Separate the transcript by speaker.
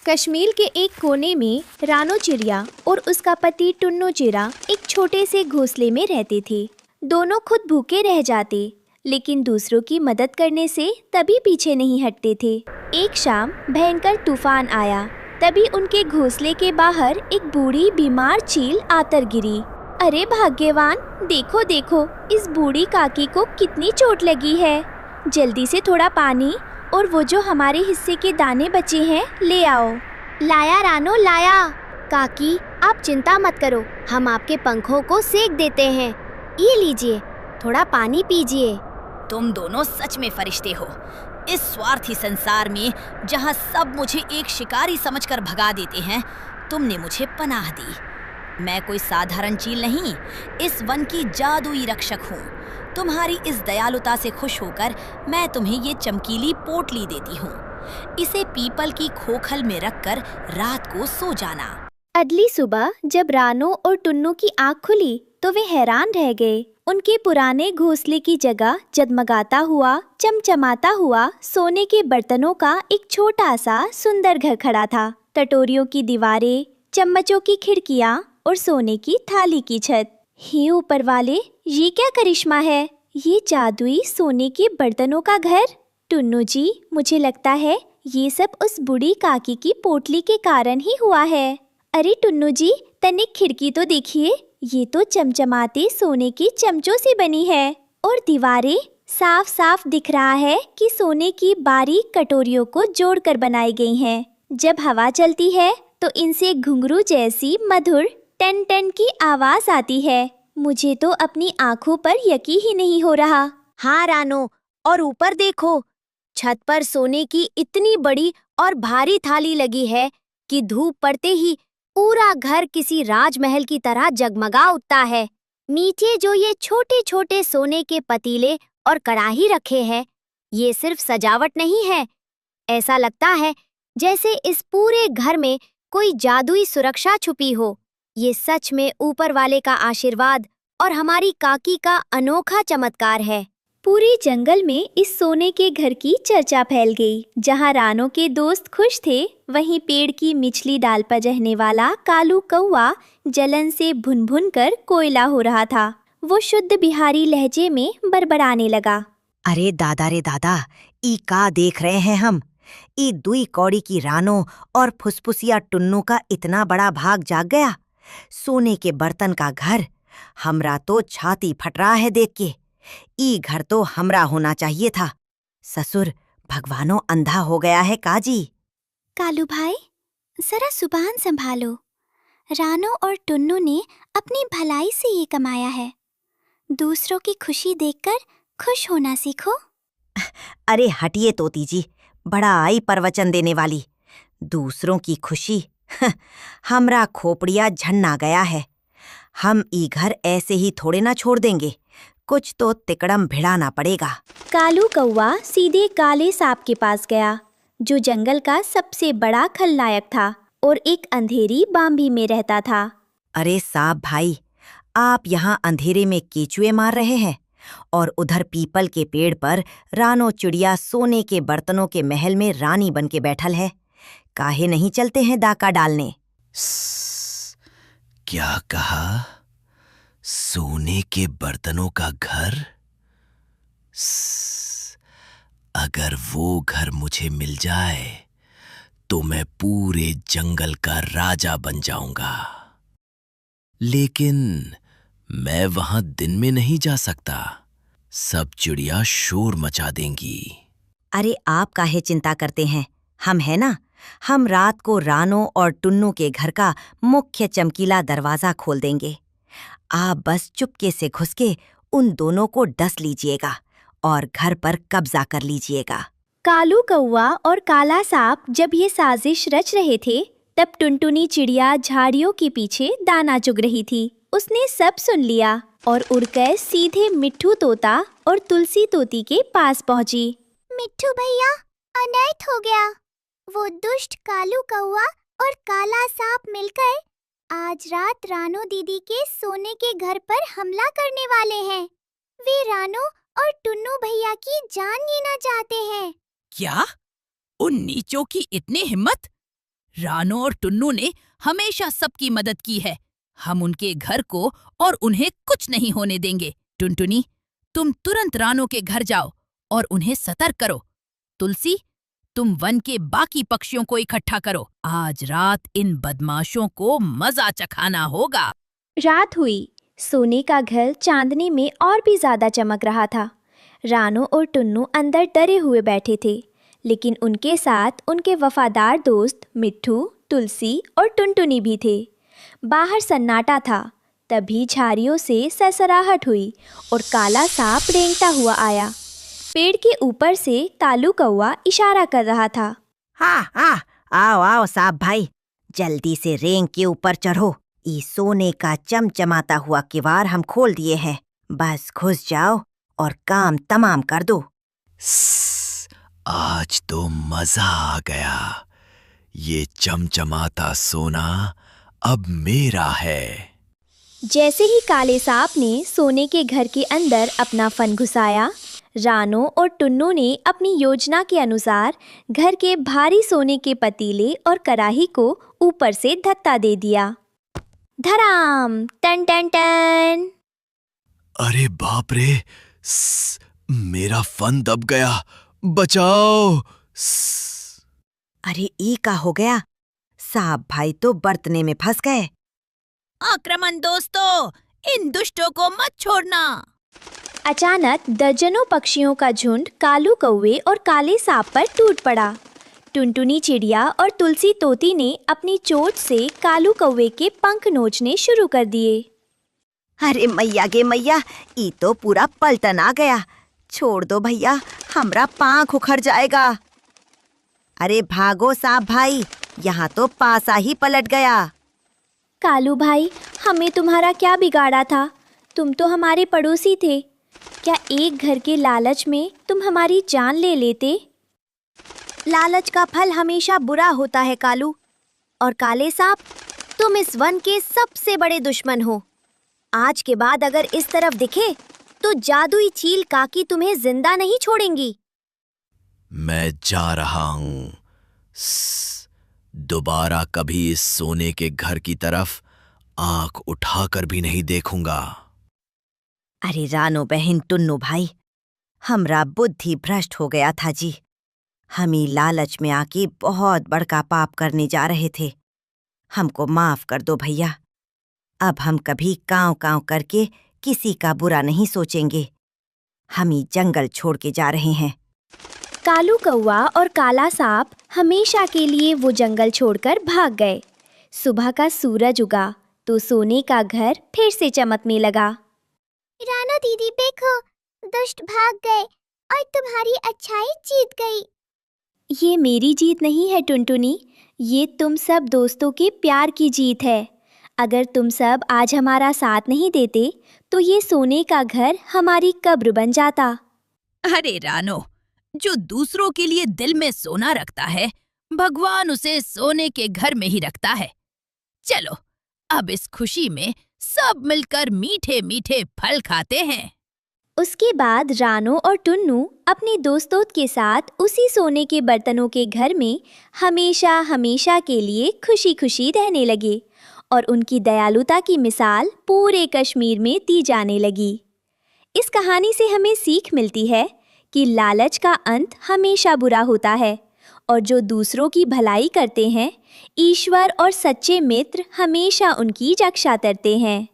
Speaker 1: कश्मीर के एक कोने में रानो चिड़िया और उसका पति टुन्नू चिड़ा एक छोटे से घोंसले में रहते थे। दोनों खुद भूखे रह जाते, लेकिन दूसरों की मदद करने से कभी पीछे नहीं हटते थे। एक शाम भयंकर तूफान आया, तभी उनके घोंसले के बाहर एक बूढ़ी बीमार चील आकर गिरी। अरे भाग्यवान, देखो देखो, इस बूढ़ी काकी को कितनी चोट लगी है। जल्दी से थोड़ा पानी और वो जो हमारे हिस्से के दाने बचे हैं ले आओ।
Speaker 2: लाया रानो लाया। काकी, आप चिंता मत करो, हम आपके पंखों को सेक देते हैं। ये लीजिए, थोड़ा पानी पीजिए।
Speaker 3: तुम दोनों सच में फरिश्ते हो। इस स्वार्थी संसार में जहाँ सब मुझे एक शिकारी समझकर भगा देते हैं, तुमने मुझे पनाह दी। मैं कोई साधारण चील नहीं, इस वन की जादुई रक्षक हूँ। तुम्हारी इस दयालुता से खुश होकर मैं तुम्हें ये चमकीली पोटली देती हूँ। इसे पीपल की खोखल में रखकर रात को सो जाना।
Speaker 1: अगली सुबह जब रानो और टुन्नू की आँख खुली तो वे हैरान रह गए। उनके पुराने घोंसले की जगह जगमगाता हुआ, चमचमाता हुआ सोने के बर्तनों का एक छोटा सा सुंदर घर खड़ा था। कटोरियों की दीवारें, चम्मचों की खिड़कियाँ और सोने की थाली की छत। हे ऊपर वाले, ये क्या करिश्मा है? ये जादुई सोने के बर्तनों का घर। टुन्नू जी, मुझे लगता है ये सब उस बूढ़ी काकी की पोटली के कारण ही हुआ है। अरे टुन्नू जी, तनिक खिड़की तो देखिए, ये तो चमचमाते सोने के चमचों से बनी है और दीवारें साफ साफ दिख रहा है कि सोने की बारीक कटोरियों को जोड़कर बनाई गई हैं। जब हवा चलती है तो इनसे घुंघरू जैसी मधुर टन टन की आवाज आती है। मुझे तो अपनी आंखों पर यकीन ही नहीं हो रहा।
Speaker 2: हाँ रानो, और ऊपर देखो, छत पर सोने की इतनी बड़ी और भारी थाली लगी है कि धूप पड़ते ही पूरा घर किसी राजमहल की तरह जगमगा उठता है। नीचे जो ये छोटे छोटे सोने के पतीले और कढ़ाई रखे हैं, ये सिर्फ सजावट नहीं है। ऐसा लगता है जैसे इस पूरे घर में कोई जादुई सुरक्षा छुपी हो। ये सच में ऊपर वाले का आशीर्वाद और हमारी काकी का अनोखा चमत्कार है।
Speaker 1: पूरे जंगल में इस सोने के घर की चर्चा फैल गई। जहाँ रानो के दोस्त खुश थे, वहीं पेड़ की निचली डाल पर रहने वाला कालू कौवा जलन से भुन भुन कर कोयला हो रहा था। वो शुद्ध बिहारी लहजे में बड़बड़ाने लगा।
Speaker 4: अरे दादा रे दादा, ई का देख रहे हैं हम? ई दुई कौड़ी की रानो और फुसफुसिया टुन्नू का इतना बड़ा भाग जाग गया। सोने के बर्तन का घर, हमरा तो छाती फट रहा है देख के। ई घर तो हमरा होना चाहिए था। ससुर, भगवानो अंधा हो गया है काजी।
Speaker 1: कालू भाई, जरा जुबान संभालो। रानो और टुन्नू ने अपनी भलाई से ये कमाया है। दूसरों की खुशी देखकर खुश होना सीखो।
Speaker 4: अरे हटिए तोती जी, बड़ा आई प्रवचन देने वाली। दूसरों की खुशी, हमरा खोपड़िया झन्ना गया है। हम ई घर ऐसे ही थोड़े ना छोड़ देंगे, कुछ तो तिकड़म भिड़ाना पड़ेगा।
Speaker 1: कालू कौवा सीधे काले सांप के पास गया, जो जंगल का सबसे बड़ा खलनायक था और एक अंधेरी बांबी में रहता था।
Speaker 4: अरे सांप भाई, आप यहाँ अंधेरे में केचुए मार रहे हैं और उधर पीपल के पेड़ पर रानो चिड़िया सोने के बर्तनों के महल में रानी बन के बैठल है। काहे नहीं चलते हैं डाका डालने?
Speaker 5: क्या कहा? सोने के बर्तनों का घर? अगर वो घर मुझे मिल जाए तो मैं पूरे जंगल का राजा बन जाऊंगा। लेकिन मैं वहां दिन में नहीं जा सकता, सब चिड़िया शोर मचा देंगी।
Speaker 4: अरे आप काहे चिंता करते हैं? हम है ना, हम रात को रानो और टुन्नू के घर का मुख्य चमकीला दरवाजा खोल देंगे। आप बस चुपके से घुस के उन दोनों को डस लीजिएगा और घर पर कब्जा कर लीजिएगा।
Speaker 1: कालू कौवा और काला सांप जब ये साजिश रच रहे थे, तब टुनटुनी चिड़िया झाड़ियों के पीछे दाना चुग रही थी। उसने सब सुन लिया और उड़कर सीधे मिट्ठू तोता और तुलसी तोती के पास पहुंची।
Speaker 2: मिट्ठू भैया, अनर्थ हो गया। वो दुष्ट कालू कौवा और काला सांप मिलकर आज रात रानो दीदी के सोने के घर पर हमला करने वाले हैं। वे रानो और टुन्नू भैया की जान लेना चाहते हैं।
Speaker 3: क्या? उन नीचों की इतनी हिम्मत? रानो और टुन्नू ने हमेशा सबकी मदद की है। हम उनके घर को और उन्हें कुछ नहीं होने देंगे। टुनटुनी, तुम तुरंत रानो के घर जाओ और उन्हें सतर्क करो। तुलसी, तुम वन के बाकी पक्षियों को इकट्ठा करो। आज रात इन बदमाशों को मजा चखाना होगा।
Speaker 1: रात हुई। सोने का घर चांदनी में और भी ज्यादा चमक रहा था। रानो और टुन्नू अंदर डरे हुए बैठे थे, लेकिन उनके साथ उनके वफादार दोस्त मिट्ठू, तुलसी और टुनटुनी भी थे। बाहर सन्नाटा था। तभी झाड़ियों से सरसराहट हुई और काला सांप रेंगता हुआ आया। पेड़ के ऊपर से कालू कौवा इशारा कर रहा था।
Speaker 4: हाँ हाँ, आओ आओ सांप भाई, जल्दी से रेंग के ऊपर चढ़ो। ये सोने का चमचमाता हुआ किवाड़ हम खोल दिए हैं। बस घुस जाओ और काम तमाम कर दो।
Speaker 5: आज तो मजा आ गया। ये चमचमाता सोना अब मेरा है।
Speaker 1: जैसे ही काले सांप ने सोने के घर के अंदर अपना फन घुसाया, रानो और टुन्नू ने अपनी योजना के अनुसार घर के भारी सोने के पतीले और कढ़ाई को ऊपर से धक्का दे दिया। धड़ाम! टन टन टन!
Speaker 5: अरे बाप रे, मेरा फन दब गया, बचाओ।
Speaker 4: अरे ई का हो गया? सांप भाई तो बर्तने में फंस गए।
Speaker 3: आक्रमण दोस्तों, इन दुष्टों को मत छोड़ना।
Speaker 1: अचानक दर्जनों पक्षियों का झुंड कालू कौवे और काले सांप पर टूट पड़ा। टुनटुनी चिड़िया और तुलसी तोती ने अपनी चोंच से कालू कौवे के पंख नोचने शुरू कर दिए।
Speaker 4: अरे मैया गे मैया, ई तो पूरा पलटन आ गया। छोड़ दो भैया, हमरा पाँख उखड़ जाएगा। अरे भागो सांप भाई, यहाँ तो पासा ही पलट गया।
Speaker 1: कालू भाई, हमें तुम्हारा क्या बिगाड़ा था? तुम तो हमारे पड़ोसी थे। क्या एक घर के लालच में तुम हमारी जान ले लेते?
Speaker 2: लालच का फल हमेशा बुरा होता है कालू। और काले सांप, तुम इस वन के सबसे बड़े दुश्मन हो। आज के बाद अगर इस तरफ दिखे तो जादुई चील काकी तुम्हें जिंदा नहीं छोड़ेंगी।
Speaker 5: मैं जा रहा हूँ। दोबारा कभी इस सोने के घर की तरफ आंख उठाकर भी नहीं देखूंगा।
Speaker 4: अरे रानो बहन, टुन्नू भाई, हमरा बुद्धि भ्रष्ट हो गया था जी। हम ही लालच में आके बहुत बड़का पाप करने जा रहे थे। हमको माफ कर दो भैया। अब हम कभी कांव कांव करके किसी का बुरा नहीं सोचेंगे। हम ही जंगल छोड़ के जा रहे हैं।
Speaker 1: कालू कौवा और काला सांप हमेशा के लिए वो जंगल छोड़कर भाग गए। सुबह का सूरज उगा तो सोने का घर फिर से चमकने लगा।
Speaker 2: रानो दीदी देखो, दुष्ट भाग गए और तुम्हारी अच्छाई जीत गई।
Speaker 1: ये मेरी जीत नहीं है टुनटुनी, ये तुम सब दोस्तों के प्यार की जीत है। अगर तुम सब आज हमारा साथ नहीं देते तो ये सोने का घर हमारी कब्र बन जाता।
Speaker 3: अरे रानो, जो दूसरों के लिए दिल में सोना रखता है, भगवान उसे सोने के घर में ही रखता है। चलो, अब इस खुशी में सब मिलकर मीठे मीठे फल खाते हैं।
Speaker 1: उसके बाद रानो और टुन्नू अपने दोस्तों के साथ उसी सोने के बर्तनों के घर में हमेशा हमेशा के लिए खुशी खुशी रहने लगे और उनकी दयालुता की मिसाल पूरे कश्मीर में दी जाने लगी। इस कहानी से हमें सीख मिलती है कि लालच का अंत हमेशा बुरा होता है और जो दूसरों की भलाई करते हैं, ईश्वर और सच्चे मित्र हमेशा उनकी रक्षा करते हैं।